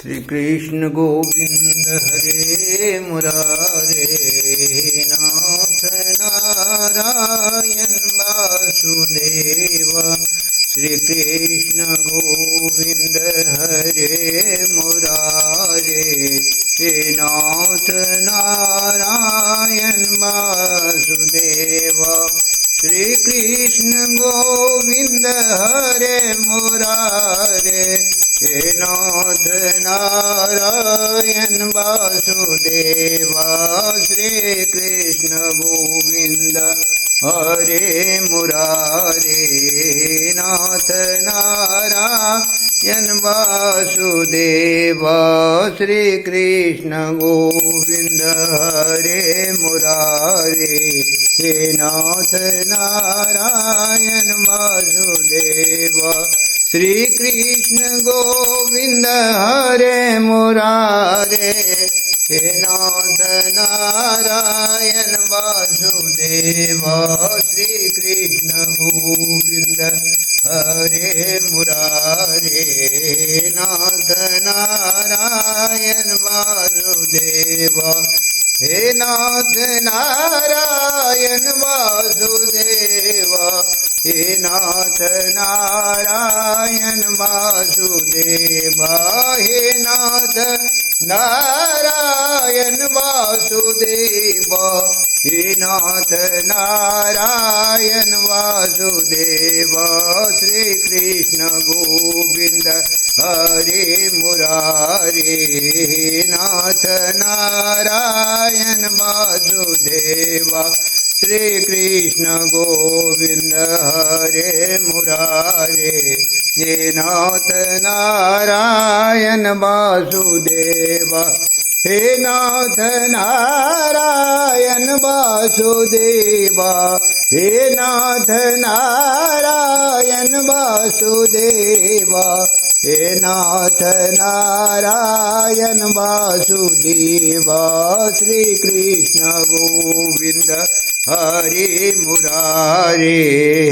श्री कृष्ण गोविंद हरे मुरारे, नाथ नारायण वासुदेव। श्री कृष्ण गोविंद हरे मुरारे, हे नाथ नारायण वासुदेव। श्री कृष्ण गोविंद हरे मुरारे, हे नाथ नारायण वासुदेवा। श्री कृष्ण गोविंद हरे मुरारे, नाथ नारायण वासुदेवा। श्री कृष्ण गोविंद हरे मुरारे, हे नाथ नारायण वासुदेवा। श्री कृष्ण गोविंद हरे मुरारे, हे नाथ नारायण वासुदेवा। श्री कृष्ण गोविंद हरे मुरारे, नाथ नारायण वासुदेवा। हे नाथ नारायण वासुदेवा, हे नाथ नारायण वासुदेवा। हे नाथ नारायण वासुदेवा, हे नाथ नारायण वासुदेवा। श्री कृष्ण गोविंद हरे मुरारे, नाथ नारायण वासुदेवा। श्री कृष्ण गोविंद हरे मुरारे, हे नाथ नारायण वासुदेवा। हे नाथ नारायण वासुदेवा, हे नाथ नारायण वासुदेवा। हे नाथ नारायण वासुदेवा। श्री कृष्ण गोविंद हरे मुरारे,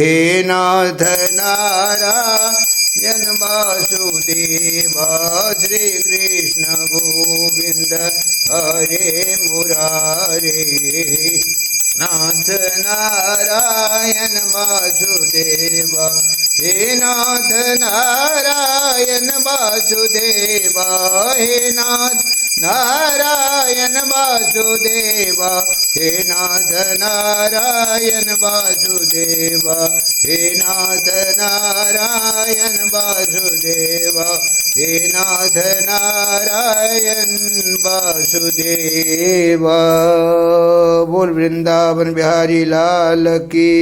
हे नाथ नारायण वासुदेवा। श्री कृष्ण गोविंद हरे मुरारे, नाथ नारायण वासुदेवा। हे नाथ नारायण वासुदेवा, हे नाथ नारायण वासुदेवा। हे नाथ नारायण वासुदेवा, हे नाथ नारायण वासुदेवा। हे नाथ नारायण वासुदेवा। बोल वृंदावन बिहारी लाल की।